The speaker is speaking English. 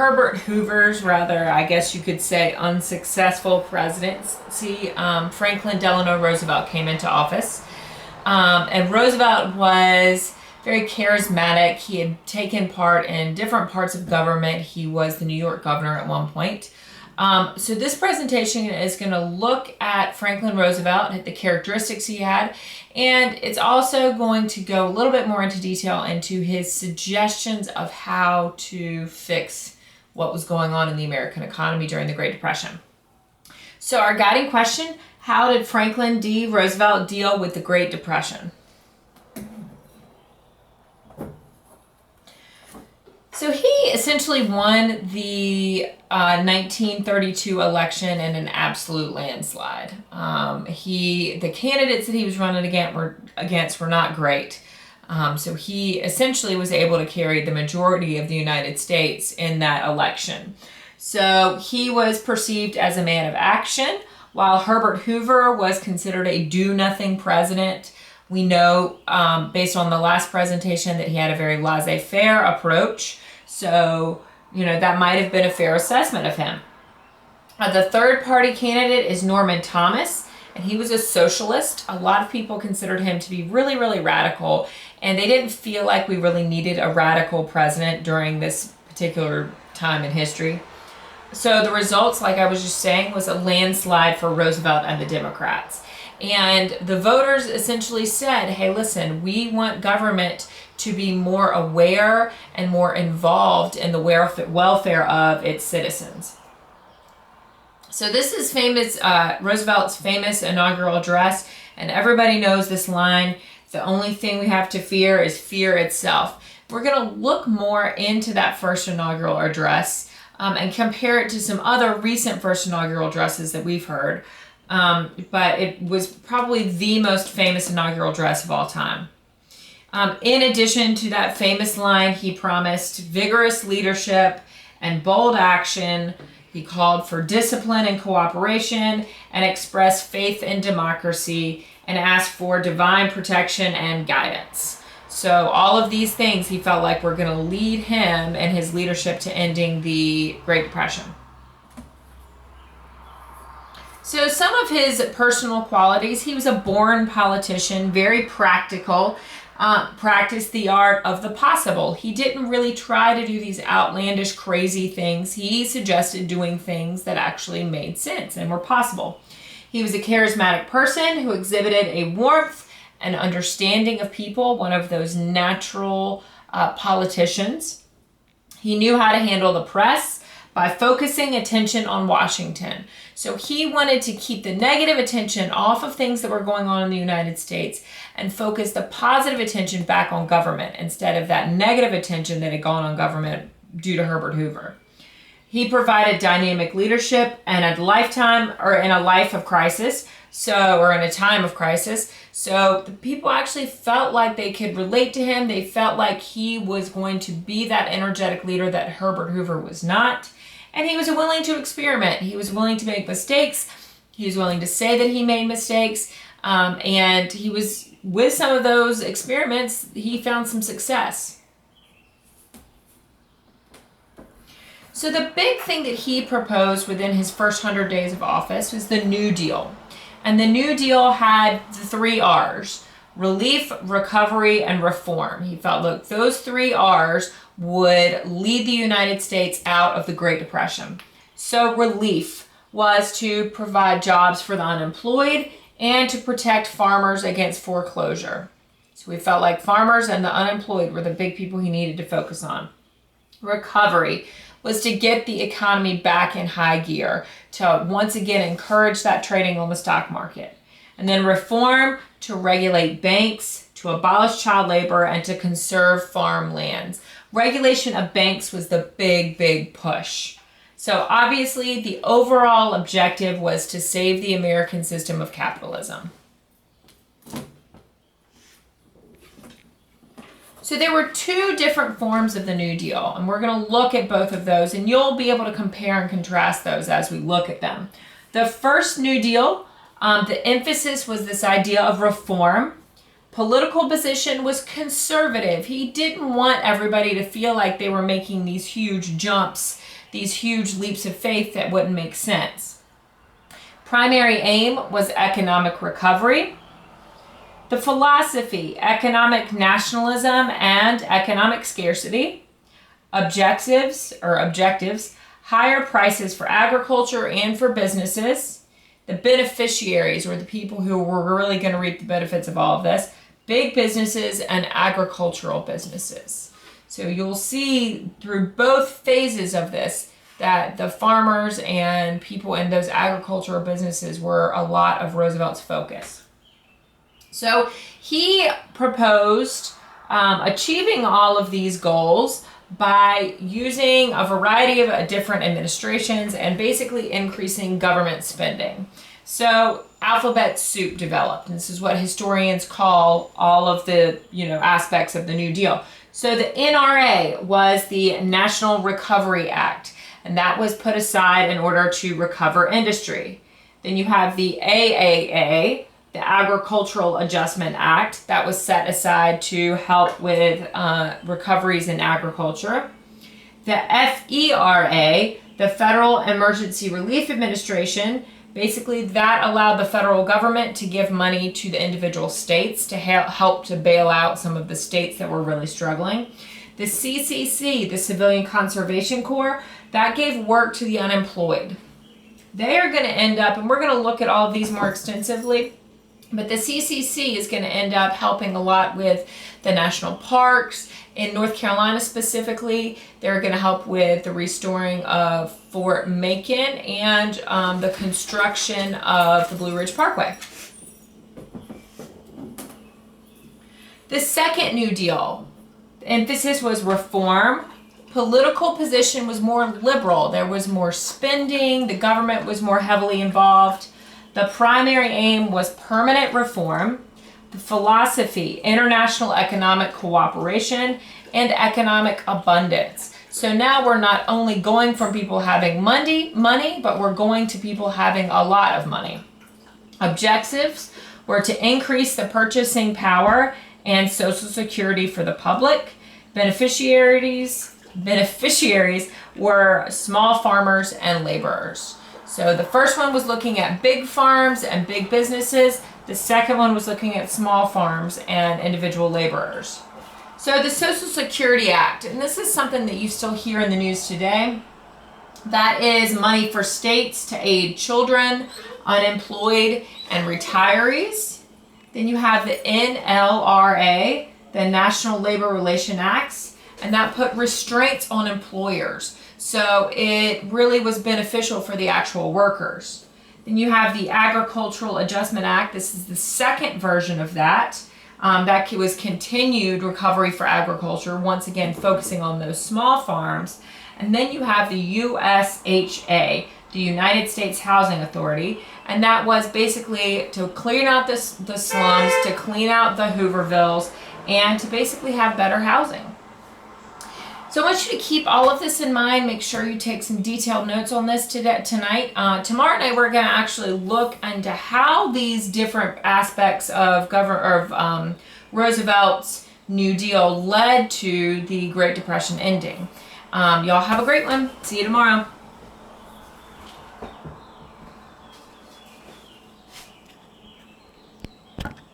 Herbert Hoover's rather, I guess you could say, unsuccessful presidency, Franklin Delano Roosevelt came into office. And Roosevelt was very charismatic. He had taken part in different parts of government. He was the New York governor at one point. So this presentation is going to look at Franklin Roosevelt, at the characteristics he had, and it's also going to go a little bit more into detail into his suggestions of how to fix what was going on in the American economy during the Great Depression. So our guiding question, how did Franklin D. Roosevelt deal with the Great Depression? So he essentially won the 1932 election in an absolute landslide. The candidates that he was running against were not great. So he essentially was able to carry the majority of the United States in that election. So he was perceived as a man of action, while Herbert Hoover was considered a do-nothing president. We know, based on the last presentation, that he had a very laissez-faire approach. So, that might have been a fair assessment of him. The third party candidate is Norman Thomas, and he was a socialist. A lot of people considered him to be really, really radical, and they didn't feel like we really needed a radical president during this particular time in history. So the results, like I was just saying, was a landslide for Roosevelt and the Democrats. And the voters essentially said, hey, listen, we want government to be more aware and more involved in the welfare of its citizens. So this is Roosevelt's famous inaugural address, and everybody knows this line, the only thing we have to fear is fear itself. We're going to look more into that first inaugural address and compare it to some other recent first inaugural addresses that we've heard. But it was probably the most famous inaugural address of all time. In addition to that famous line, he promised vigorous leadership and bold action. He called for discipline and cooperation and expressed faith in democracy and asked for divine protection and guidance. So all of these things he felt like were going to lead him and his leadership to ending the Great Depression. So some of his personal qualities, he was a born politician, very practical, practiced the art of the possible. He didn't really try to do these outlandish, crazy things. He suggested doing things that actually made sense and were possible. He was a charismatic person who exhibited a warmth and understanding of people, one of those natural politicians. He knew how to handle the press by focusing attention on Washington. So he wanted to keep the negative attention off of things that were going on in the United States and focus the positive attention back on government instead of that negative attention that had gone on government due to Herbert Hoover. He provided dynamic leadership and in a life of crisis, or in a time of crisis. So the people actually felt like they could relate to him. They felt like he was going to be that energetic leader that Herbert Hoover was not. And he was willing to experiment. He was willing to make mistakes. He was willing to say that he made mistakes. And he was, with some of those experiments, he found some success. So the big thing that he proposed within his first 100 days of office was the New Deal. And the New Deal had the 3 R's: relief, recovery, and reform. He felt, look, those 3 R's would lead the United States out of the Great Depression. So relief was to provide jobs for the unemployed and to protect farmers against foreclosure. So we felt like farmers and the unemployed were the big people he needed to focus on. Recovery was to get the economy back in high gear, to once again encourage that trading on the stock market. And then reform, to regulate banks, to abolish child labor, and to conserve farm lands. Regulation of banks was the big push. So obviously the overall objective was to save the American system of capitalism. So there were 2 different forms of the New Deal, and we're going to look at both of those, and you'll be able to compare and contrast those as we look at them. The first New Deal, the emphasis was this idea of reform. Political position was conservative. He didn't want everybody to feel like they were making these huge jumps these huge leaps of faith that wouldn't make sense. Primary aim was economic recovery. The philosophy, economic nationalism and economic scarcity. Objectives, higher prices for agriculture and for businesses. The beneficiaries, or the people who were really going to reap the benefits of all of this, big businesses and agricultural businesses. So you'll see through both phases of this that the farmers and people in those agricultural businesses were a lot of Roosevelt's focus. So he proposed achieving all of these goals by using a variety of different administrations and basically increasing government spending. So alphabet soup developed. And this is what historians call all of the aspects of the New Deal. So the NRA was the National Recovery Act, and that was put aside in order to recover industry. Then you have the AAA, the Agricultural Adjustment Act, that was set aside to help with recoveries in agriculture. The FERA, the Federal Emergency Relief Administration, basically that allowed the federal government to give money to the individual states to help to bail out some of the states that were really struggling. The CCC, the Civilian Conservation Corps, that gave work to the unemployed. They are going to end up, and we're going to look at all of these more extensively, but the CCC is going to end up helping a lot with the national parks. In North Carolina specifically, they're going to help with the restoring of Fort Macon and the construction of the Blue Ridge Parkway. The second New Deal, the emphasis was reform. Political position was more liberal. There was more spending. The government was more heavily involved. The primary aim was permanent reform. The philosophy, international economic cooperation, and economic abundance. So now we're not only going from people having money, but we're going to people having a lot of money. Objectives were to increase the purchasing power and Social Security for the public. Beneficiaries were small farmers and laborers. So the first one was looking at big farms and big businesses. The second one was looking at small farms and individual laborers. So the Social Security Act, and this is something that you still hear in the news today, that is money for states to aid children, unemployed, and retirees. Then you have the NLRA, the National Labor Relations Acts, and that put restraints on employers. So it really was beneficial for the actual workers. Then you have the Agricultural Adjustment Act. This is the second version of that. That was continued recovery for agriculture, once again focusing on those small farms. And then you have the USHA, the United States Housing Authority, and that was basically to clean out the slums, to clean out the Hoovervilles, and to basically have better housing. So I want you to keep all of this in mind. Make sure you take some detailed notes on this tonight. Tomorrow night we're going to actually look into how these different aspects of Roosevelt's New Deal led to the Great Depression ending. Y'all have a great one. See you tomorrow.